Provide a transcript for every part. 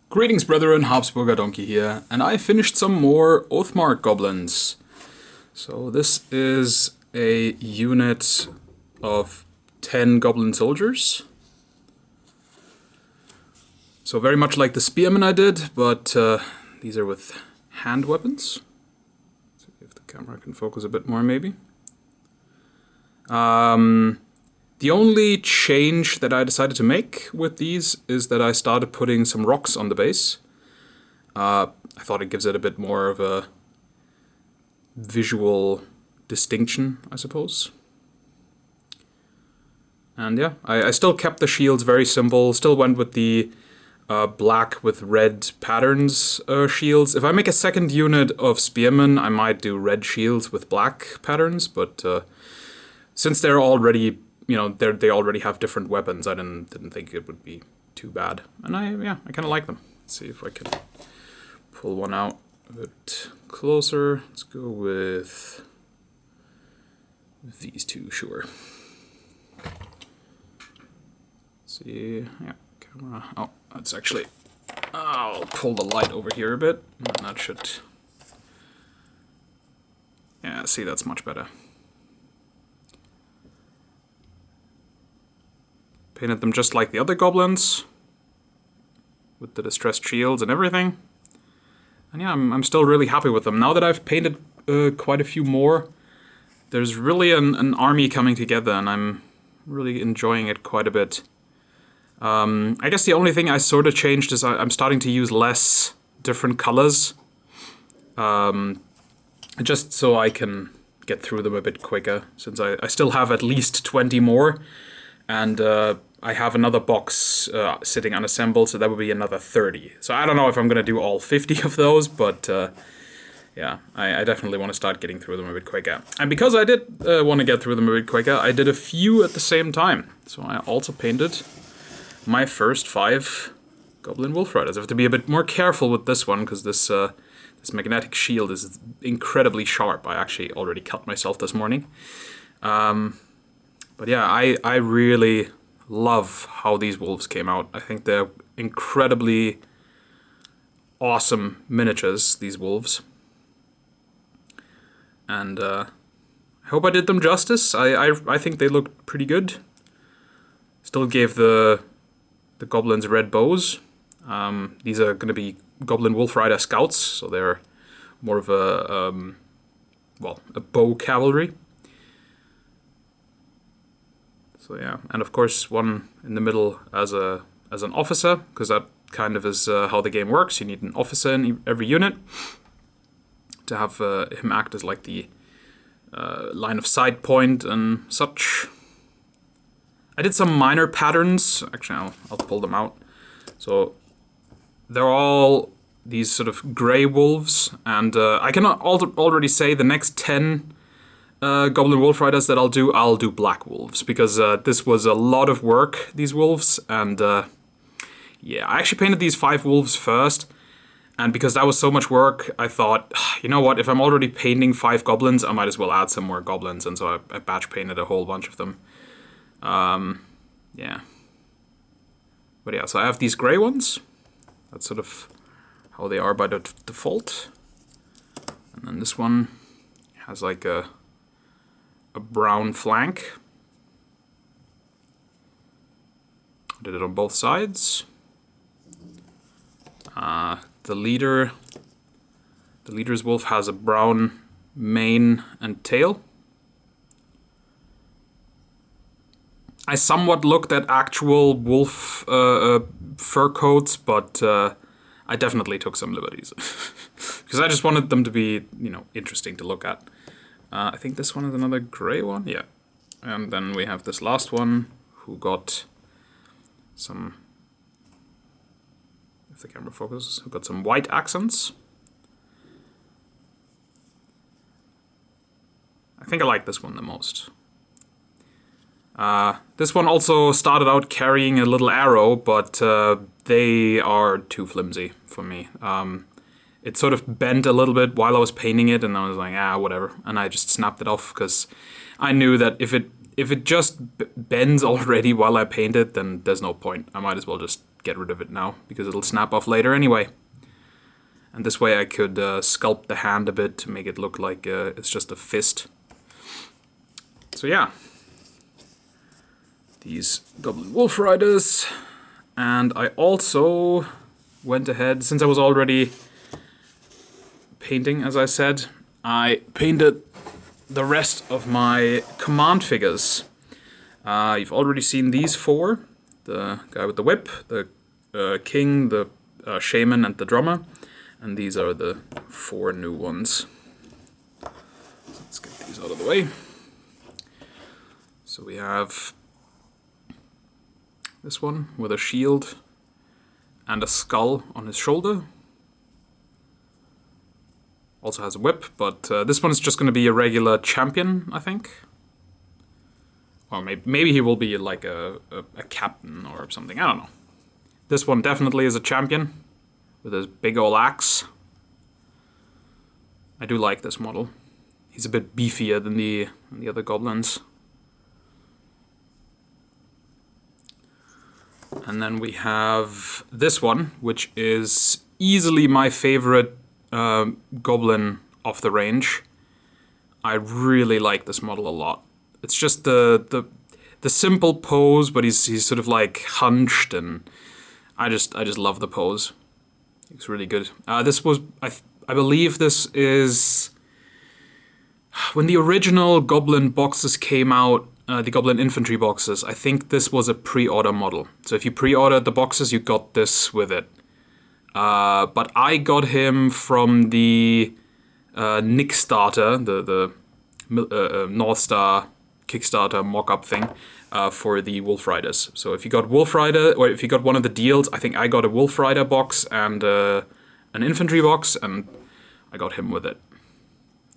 Greetings brethren, Habsburger Donkey here, and I finished some more Oathmark goblins. So this is a unit of 10 goblin soldiers. So very much like the spearmen I did, but these are with hand weapons. Let's see if the camera can focus a bit more maybe. The only change that I decided to make with these is that I started putting some rocks on the base. I thought it gives it a bit more of a visual distinction, I suppose. And yeah, I still kept the shields very simple, still went with the black with red patterns shields. If I make a second unit of spearmen, I might do red shields with black patterns, but since they're already, they already have different weapons, I didn't think it would be too bad. And I kind of like them. Let's see if I can pull one out a bit closer. Let's go with these two, sure. Let's see, yeah, camera. Oh, that's actually, I'll pull the light over here a bit. And that should, yeah, see, that's much better. Painted them just like the other goblins, with the distressed shields and everything. And yeah, I'm still really happy with them. Now that I've painted quite a few more, there's really an army coming together, and I'm really enjoying it quite a bit. I guess the only thing I sort of changed is I'm starting to use less different colors, just so I can get through them a bit quicker, since I still have at least 20 more, and I have another box sitting unassembled, so that would be another 30. So I don't know if I'm going to do all 50 of those, but yeah, I definitely want to start getting through them a bit quicker. And because I did want to get through them a bit quicker, I did a few at the same time. So I also painted my first 5 Goblin Wolf Riders. I have to be a bit more careful with this one, because this magnetic shield is incredibly sharp. I actually already cut myself this morning. But yeah, I really love how these wolves came out. I think they're incredibly awesome miniatures, these wolves. And I hope I did them justice. I think they looked pretty good. Still gave the goblins red bows. These are going to be Goblin Wolf Rider Scouts, so they're more of a bow cavalry. So yeah, and of course one in the middle as an officer, because that kind of is how the game works. You need an officer in every unit to have him act as like the line of sight point and such. I did some minor patterns. Actually, I'll pull them out. So they're all these sort of gray wolves, and I can already say the next 10 Goblin Wolf Riders that I'll do black wolves, because this was a lot of work, these wolves, and yeah, I actually painted these 5 wolves first, and because that was so much work, I thought, you know what, if I'm already painting 5 goblins, I might as well add some more goblins, and so I batch painted a whole bunch of them. Yeah. But yeah, so I have these gray ones. That's sort of how they are by the default. And then this one has like a brown flank. I did it on both sides. The leader's wolf has a brown mane and tail. I somewhat looked at actual wolf fur coats, but I definitely took some liberties. Because I just wanted them to be, interesting to look at. I think this one is another gray one, yeah. And then we have this last one, who got some, if the camera focuses, who got some white accents. I think I like this one the most. This one also started out carrying a little arrow, but they are too flimsy for me. It sort of bent a little bit while I was painting it, and I was like, whatever. And I just snapped it off, because I knew that if it just bends already while I paint it, then there's no point. I might as well just get rid of it now, because it'll snap off later anyway. And this way I could sculpt the hand a bit to make it look like it's just a fist. So yeah. These Goblin Wolf Riders. And I also went ahead, since I was already painting, as I said, I painted the rest of my command figures. You've already seen these 4. The guy with the whip, the king, the shaman, and the drummer. And these are the 4 new ones. So let's get these out of the way. So we have this one with a shield and a skull on his shoulder. Also has a whip, but this one is just going to be a regular champion, I think. Or maybe he will be like a captain or something, I don't know. This one definitely is a champion with his big ol' axe. I do like this model. He's a bit beefier than the other goblins. And then we have this one, which is easily my favorite goblin off the range. I really like this model a lot. It's just the simple pose, but he's sort of like hunched, and I just love the pose. It's really good. This was I believe this is when the original Goblin boxes came out. The Goblin infantry boxes. I think this was a pre-order model. So if you pre-ordered the boxes, you got this with it. But I got him from the Nickstarter, the North Star Kickstarter mock-up thing for the Wolf Riders. So if you got Wolf Rider, or if you got one of the deals, I think I got a Wolf Rider box and an infantry box, and I got him with it.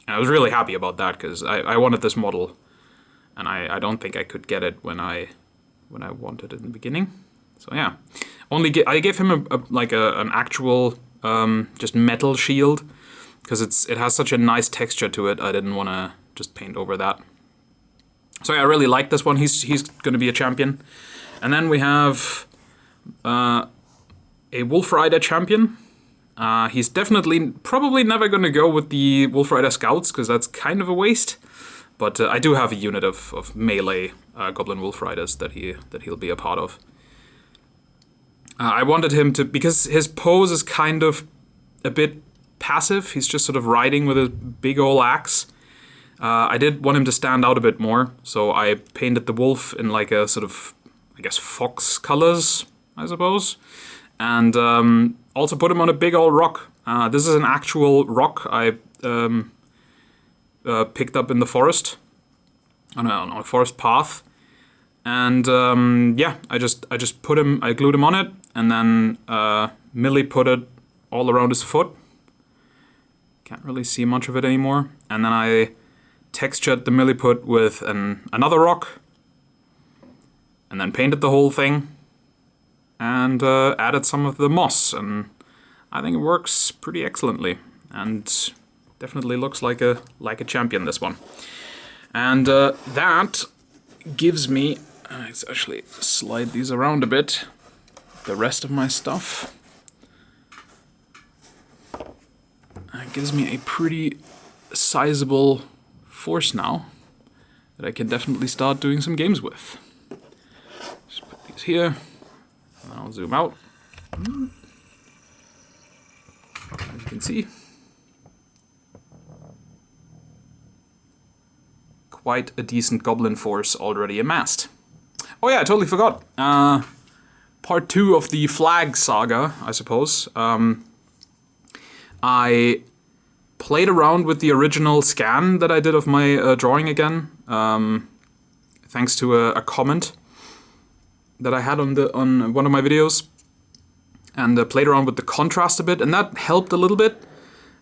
And I was really happy about that, because I wanted this model. And I don't think I could get it when I wanted it in the beginning. So yeah, I gave him an actual just metal shield, because it has such a nice texture to it. I didn't want to just paint over that. So yeah, I really like this one. He's going to be a champion. And then we have a Wolf Rider champion. He's probably never going to go with the Wolf Rider Scouts, because that's kind of a waste. But I do have a unit of melee Goblin Wolf Riders that he'll be a part of. I wanted him to, because his pose is kind of a bit passive. He's just sort of riding with a big ol' axe. I did want him to stand out a bit more, so I painted the wolf in like a sort of, I guess, fox colors, I suppose. And also put him on a big ol' rock. This is an actual rock I picked up in the forest, on a forest path, and yeah, I just I glued him on it, and then Millie put it all around his foot. Can't really see much of it anymore. And then I textured the milliput with another rock, and then painted the whole thing, and added some of the moss, and I think it works pretty excellently, and definitely looks like a champion, this one. And that gives me, let's actually slide these around a bit, the rest of my stuff. It gives me a pretty sizable force now that I can definitely start doing some games with. Just put these here, and I'll zoom out. As you can see, quite a decent goblin force already amassed. Oh yeah, I totally forgot. Part 2 of the flag saga, I suppose. I played around with the original scan that I did of my drawing again, thanks to a comment that I had on one of my videos, and played around with the contrast a bit, and that helped a little bit.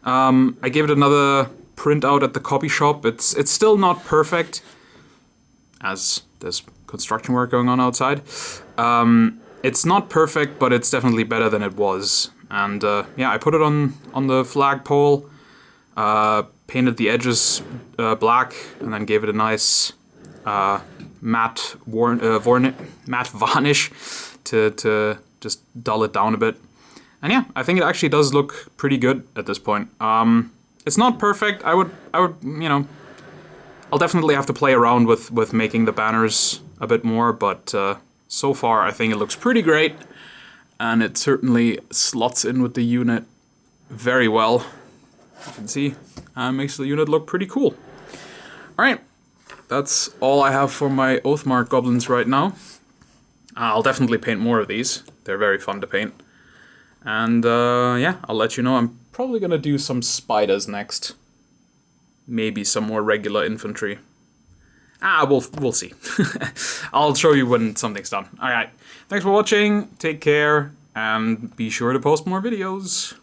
I gave it another print out at the copy shop. It's still not perfect, as there's construction work going on outside. It's not perfect, but it's definitely better than it was. And yeah, I put it on the flagpole, painted the edges black, and then gave it a nice matte varnish to just dull it down a bit. And yeah, I think it actually does look pretty good at this point. It's not perfect. I would, you know, I'll definitely have to play around with making the banners a bit more, but so far I think it looks pretty great. And it certainly slots in with the unit very well. You can see, makes the unit look pretty cool. Alright, that's all I have for my Oathmark goblins right now. I'll definitely paint more of these. They're very fun to paint. And yeah, I'll let you know. I'm probably gonna do some spiders next. Maybe some more regular infantry. We'll see. I'll show you when something's done. Alright, thanks for watching, take care, and be sure to post more videos.